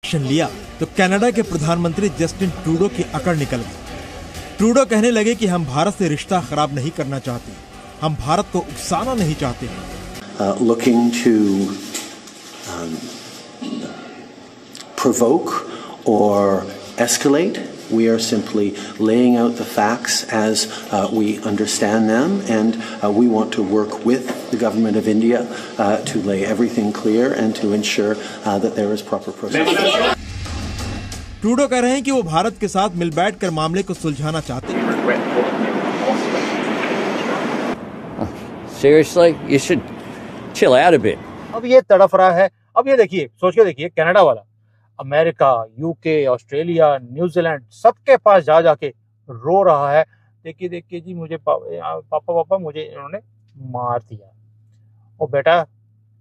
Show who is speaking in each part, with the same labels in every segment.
Speaker 1: Action लिया तो Canada के प्रधानमंत्री जस्टिन ट्रूडो की अकड़ निकल गई। ट्रूडो कहने लगे कि हम भारत से रिश्ता खराब नहीं करना चाहते, हम भारत को उकसाना नहीं चाहते।
Speaker 2: Looking to provoke or escalate. We are simply laying out the facts as we understand them, and we want to work with the government of India to lay everything clear and to ensure that there is proper process.
Speaker 1: Trudeau कह रहे हैं कि वो भारत के साथ मिल बैठकर मामले को सुलझाना चाहते हैं।
Speaker 3: Seriously, you should chill out a bit.
Speaker 4: अब ये तड़फ रहा है। अब ये देखिए, सोच के देखिए, कनाडा वाला अमेरिका, यूके, ऑस्ट्रेलिया, न्यूजीलैंड सबके पास जा जाके रो रहा है, देखिए देखिए जी मुझे पापा मुझे इन्होंने मार दिया। और बेटा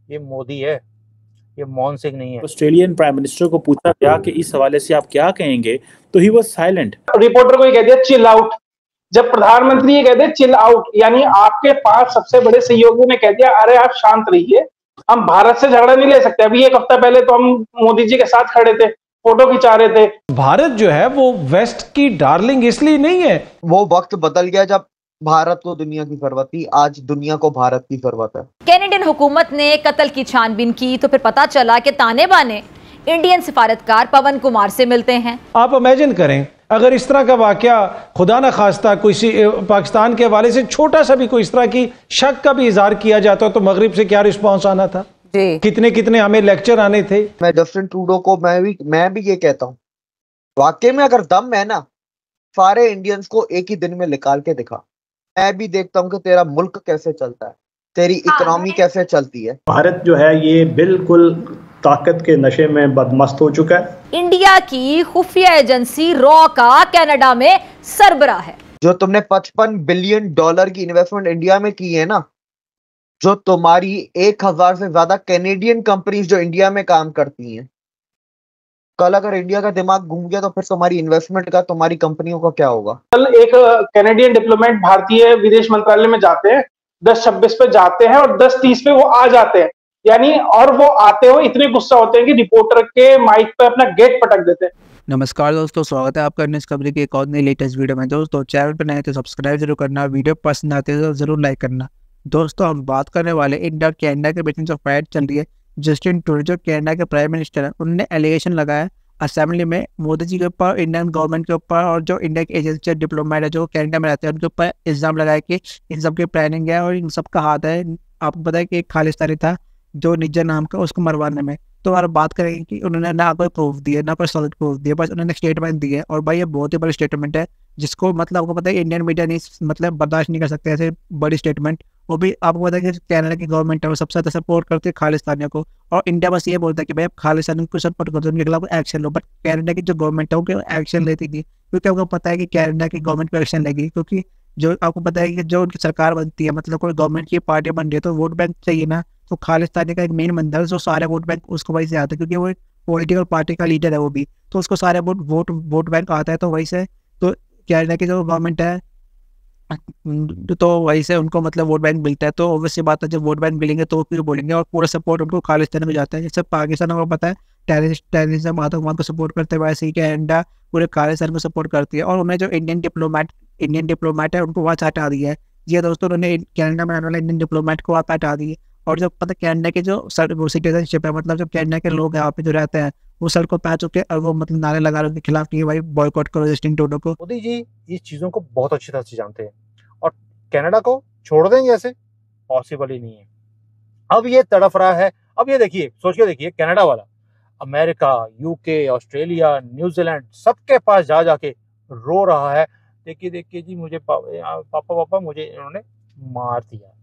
Speaker 4: ये मोदी है, ये मनमोहन सिंह नहीं है।
Speaker 5: ऑस्ट्रेलियन प्राइम मिनिस्टर को पूछा गया कि इस हवाले से आप क्या कहेंगे, तो ही वाज साइलेंट।
Speaker 6: रिपोर्टर को ये कह दिया चिल आउट। जब प्रधानमंत्री ये कहते चिल आउट, यानी आपके पास सबसे बड़े सहयोगी ने कह दिया अरे आप शांत रहिए, हम भारत से झगड़ा नहीं ले सकते। अभी एक हफ्ता पहले तो हम मोदी जी के साथ खड़े थे, फोटो खिंचा रहे थे।
Speaker 7: भारत जो है वो वेस्ट की डार्लिंग इसलिए नहीं है। वो वक्त बदल गया जब भारत को दुनिया की जरूरत थी, आज दुनिया को भारत की जरूरत है।
Speaker 8: कैनेडियन हुकूमत ने कत्ल की छानबीन की तो फिर पता चला कि ताने बाने इंडियन सिफारतकार पवन कुमार से मिलते हैं।
Speaker 7: आप इमेजिन करें अगर इस तरह का वाकया खुदा न खास्ता कोई पाकिस्तान के हवाले से छोटा सा भी कोई इस तरह की शक का भी इजहार किया जाता तो मगरिब से क्या रिस्पांस आना था, कितने कितने हमें लेक्चर आने थे।
Speaker 9: मैं जस्टिन ट्रूडो को मैं भी ये कहता हूँ, वाकई में अगर दम है ना, सारे इंडियंस को एक ही दिन में निकाल के दिखा। मैं भी देखता हूँ कि तेरा मुल्क कैसे चलता है, तेरी इकोनॉमी कैसे चलती है।
Speaker 5: भारत जो है ये बिल्कुल ताकत के नशे में बदमस्त हो चुका है।
Speaker 8: इंडिया की खुफिया एजेंसी रॉ का कनाडा में सरबराह है।
Speaker 9: जो तुमने 55 बिलियन डॉलर की इन्वेस्टमेंट इंडिया में की है ना, जो तुम्हारी 1000 से ज्यादा कैनेडियन कंपनीज जो इंडिया में काम करती हैं, कल अगर इंडिया का दिमाग घूम गया तो फिर तुम्हारी इन्वेस्टमेंट का, तुम्हारी कंपनियों का क्या होगा।
Speaker 6: कल एक कैनेडियन डिप्लोमेट भारतीय विदेश मंत्रालय में जाते हैं, 10:26 पे जाते हैं और 10:30 पे वो आ जाते हैं, यानी और वो आते हुए इतने गुस्सा होते हैं कि रिपोर्टर के माइक पे अपना गेट पटक देते हैं।
Speaker 10: नमस्कार दोस्तों, स्वागत है आपका इस खबरी की एक और नई लेटेस्ट वीडियो में। दोस्तों चैनल पर नए तो सब्सक्राइब जरूर करना, वीडियो पसंद आते हैं तो जरूर लाइक करना। दोस्तों हम बात करने वाले इंडिया कैनेडा के बीच में जो फाइट चल रही है, जस्टिन ट्रूडो जो कैनेडा के प्राइम मिनिस्टर है, उन्होंने एलिगेशन लगाया असेंबली में मोदी जी के ऊपर, इंडियन गवर्नमेंट के ऊपर और जो इंडिया की एजेंसी डिप्लोमेट है जो कनाडा में रहते हैं उनके ऊपर इल्जाम लगाया कि इन सब की प्लानिंग है और इन सब का हाथ है। आपको पता है कि एक खालिस्तानी था जो निज्जर नाम का, उसको मरवाने में। तो और बात करेंगे कि उन्होंने ना कोई प्रूफ दिया, ना कोई सॉलिड प्रूफ दिया, बस उन्होंने स्टेटमेंट दी है। और भाई ये बहुत ही बड़ी स्टेटमेंट है जिसको मतलब आपको पता है इंडियन मीडिया नहीं मतलब बर्दाश्त नहीं कर सकते ऐसे बड़ी स्टेटमेंट। वो भी आपको पता है कि कनाडा की गवर्नमेंट है वो सबसे ज़्यादा सपोर्ट करती है खालिस्तानियों को, और इंडिया बस ये बोलता है कि भाई आप खालिस्तानियों को सपोर्ट करते हो, उनके खिलाफ एक्शन लो। बट कनाडा की जो गवर्नमेंट है वो एक्शन लेती थी, क्योंकि आपको पता है कि कनाडा की गवर्नमेंट पर एक्शन लेगी, क्योंकि जो आपको पता है कि जो उनकी सरकार बनती है, मतलब कोई गवर्नमेंट की पार्टी बन रही है तो वोट बैंक चाहिए ना। तो खालिस्तानी का एक मेन बंदा है जो सारे वोट बैंक उसको वही से आता है, क्योंकि वो पॉलिटिकल पार्टी का लीडर है वो भी, तो उसको सारे वोट बैंक आता है। तो वही से तो कनाडा की जो गवर्नमेंट है तो वही से उनको मतलब वोट बैंक मिलता है। तो ऑब्वियसली बात है जब वोट बैंक मिलेंगे तो फिर बोलेंगे, और पूरा सपोर्ट उनको खालिस्तान में जाता है। जैसे पाकिस्तान को पता है टेररिज्म आतंकवाद को सपोर्ट करते हैं, वैसे ही कनाडा पूरे खालिस्तान को सपोर्ट करती है। और उन्हें जो इंडियन डिप्लोमेट है उनको वहाँ से हटा दिया है। जी दोस्तों, उन्होंने कनाडा में रहने वाले इंडियन डिप्लोमेट को वहाँ पे हटा दिए। और जो पता कनाडा के जो सिटीजनशिप है, मतलब जो कनाडा के लोग हैं वहाँ पे जो रहते हैं, वो सड़कों पे आ चुके हैं और वो मतलब नारे लगा रहे उनके खिलाफ कि भाई बॉयकॉट करो जस्टिन ट्रूडो को।
Speaker 4: मोदी जी इस चीजों को बहुत अच्छी तरह से जानते हैं और कनाडा को छोड़ देंगे ऐसे पॉसिबल ही नहीं है। अब ये तड़फ रहा है। अब ये देखिए, सोच के देखिए, कनाडा वाला अमेरिका, यूके, ऑस्ट्रेलिया, न्यूजीलैंड सबके पास जा जाके रो रहा है, देखिए देखिए जी मुझे पापा मुझे इन्होंने मार दिया।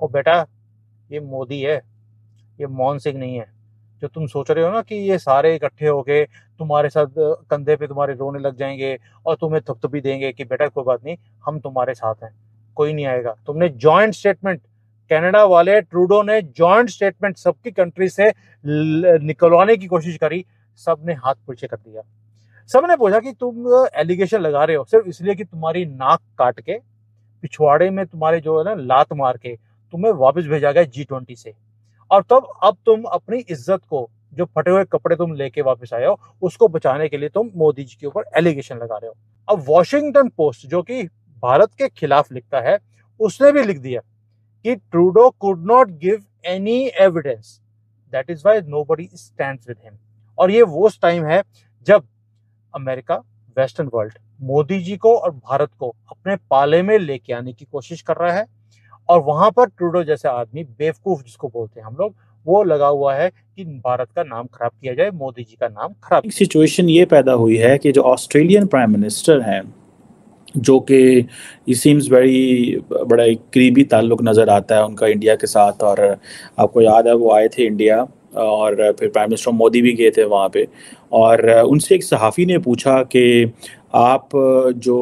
Speaker 4: और बेटा ये मोदी है, ये मनमोहन सिंह नहीं है। जो तुम सोच रहे हो ना कि ये सारे इकट्ठे होके तुम्हारे साथ कंधे पे तुम्हारे रोने लग जाएंगे और तुम्हें थपथपी देंगे कि बेटा कोई बात नहीं, हम तुम्हारे साथ हैं, कोई नहीं आएगा। तुमने जॉइंट स्टेटमेंट, कनाडा वाले ट्रूडो ने जॉइंट स्टेटमेंट सबकी कंट्री से निकलवाने की कोशिश करी, सबने हाथ पीछे कर दिया। सबने पूछा कि तुम एलिगेशन लगा रहे हो सिर्फ इसलिए कि तुम्हारी नाक काट के पिछवाड़े में तुम्हारे जो है ना लात मार के तुम्हें वापस भेजा गया G20 से, और तब अब तुम अपनी इज्जत को जो फटे हुए कपड़े तुम लेके वापस आए हो, उसको बचाने के लिए तुम मोदी जी के ऊपर एलिगेशन लगा रहे हो। अब वॉशिंगटन पोस्ट जो कि भारत के खिलाफ लिखता है, उसने भी लिख दिया कि Trudeau could not give any evidence, that is why nobody stands with him. और ये वो टाइम है जब America, western world Modi ji को और भारत को अपने पाले में लेके आने की कोशिश कर रहा है, और वहां पर ट्रूडो जैसे आदमी, बेवकूफ जिसको बोलते हैं हम लोग, वो लगा हुआ है कि भारत का नाम खराब किया जाए, मोदी जी का नाम खराब।
Speaker 11: सिचुएशन ये पैदा हुई है कि जो ऑस्ट्रेलियन प्राइम मिनिस्टर हैं, जो कि ये सीम्स वेरी बड़ा एक करीबी ताल्लुक नज़र आता है उनका इंडिया के साथ, और आपको याद है वो आए थे इंडिया और फिर प्राइम मिनिस्टर मोदी भी गए थे वहाँ पे, और उनसे एक सहाफ़ी ने पूछा कि आप जो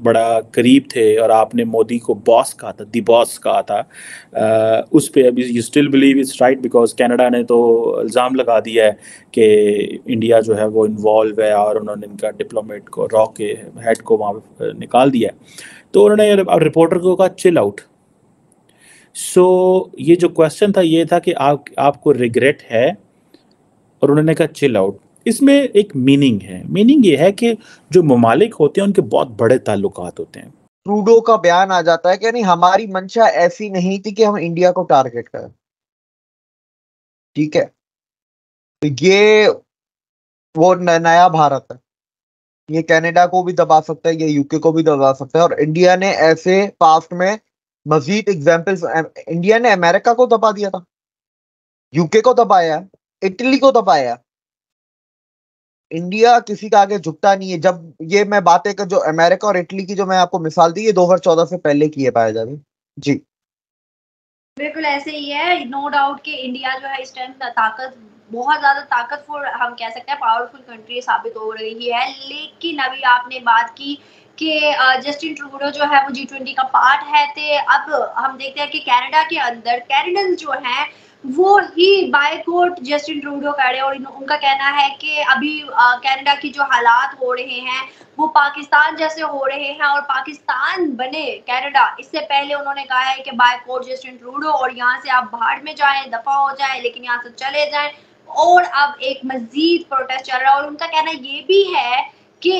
Speaker 11: बड़ा करीब थे और आपने मोदी को बॉस कहा था, दी बॉस कहा था, उस पे अभी you still believe it's right? Because Canada ने तो इल्ज़ाम लगा दिया है कि इंडिया जो है वो इन्वॉल्व है और उन्होंने इनका डिप्लोमेट को, रॉ के हेड को वहाँ पे निकाल दिया है। तो उन्होंने रिपोर्टर को कहा चिल आउट। सो ये जो क्वेश्चन था ये था कि आपको रिग्रेट है, और उन्होंने कहा चिल आउट। इसमें एक मीनिंग है, मीनिंग ये है कि जो ममालिक होते हैं उनके बहुत बड़े ताल्लुकात होते हैं।
Speaker 9: ट्रूडो का बयान आ जाता है कि नहीं, हमारी मंशा ऐसी नहीं थी कि हम इंडिया को टारगेट करें, ठीक है। तो ये वो नया भारत है, ये कनाडा को भी दबा सकता है, ये यूके को भी दबा सकता है, और इंडिया ने ऐसे पास्ट में मजीद एग्जाम्पल्स, इंडिया ने अमेरिका को दबा दिया था, यूके को दबाया, इटली को दबाया। इंडिया किसी का आगे झुकता नहीं है। जब ये मैं बातें कर, जो अमेरिका और इटली की जो मैं आपको मिसाल दी, ये 2014 से पहले की है पाया जाए जी।
Speaker 12: बिल्कुल ऐसे ही है, नो डाउट कि इंडिया जो है इस टाइम ताकत, बहुत ज्यादा ताकतवर, हम कह सकते हैं पावरफुल कंट्री साबित हो रही है। लेकिन अभी आपने बात की कि जस्टिन ट्रूडो जो है वो G20 का पार्ट है, तो अब हम देखते हैं कि कनाडा के अंदर कैनेडियंस जो हैं वो ही बायकॉट जस्टिन ट्रूडो करे, और उनका कहना है कि अभी कनाडा की जो हालात हो रहे हैं वो पाकिस्तान जैसे हो रहे हैं, और पाकिस्तान बने कनाडा, इससे पहले उन्होंने कहा है कि बायकॉट जस्टिन ट्रूडो, और यहाँ से आप बाहर में जाएं, दफा हो जाएं, लेकिन यहाँ से चले जाएं। और अब एक मजीद प्रोटेस्ट चल रहा है, और उनका कहना ये भी है कि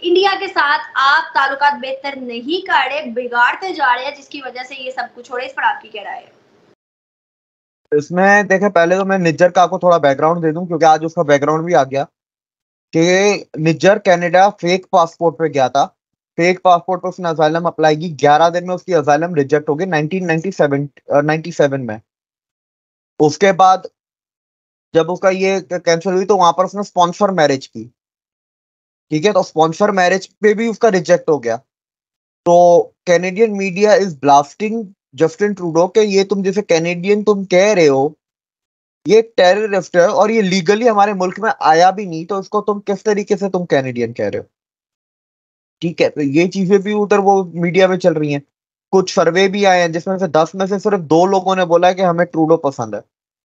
Speaker 12: इंडिया के साथ आप ताल्लुकात बेहतर नहीं कर रहे, बिगाड़ते जा रहे हैं, जिसकी वजह से ये सब कुछ हो रहा है। इस पर आपकी क्या राय है?
Speaker 9: इसमें देखें, पहले तो मैं निज्जर का आपको थोड़ा बैकग्राउंड दे दूं, क्योंकि आज उसका बैकग्राउंड भी आ गया कि निज्जर कनाडा फेक पासपोर्ट पे गया था। फेक पासपोर्ट पे उसने असाइलम अप्लाई की, 11 दिन में उसकी असाइलम रिजेक्ट हो गई 1997 में। उसके बाद जब उसका ये कैंसिल हुई तो वहां पर उसने स्पॉन्सर मैरिज की, ठीक है, तो स्पॉन्सर मैरिज पे भी उसका रिजेक्ट हो गया। तो Canadian media is blasting Justin Trudeau के ये तुम जैसे कैनेडियन तुम कह रहे हो ये टेररिस्ट है, और ये लीगली हमारे मुल्क में आया भी नहीं, तो इसको तुम किस तरीके से तुम कैनेडियन कह रहे हो, ठीक है। तो ये चीजें भी उधर वो मीडिया में चल रही हैं। कुछ सर्वे भी आए हैं जिसमें से 10 में से सिर्फ 2 लोगों ने बोला है कि हमें ट्रूडो पसंद है।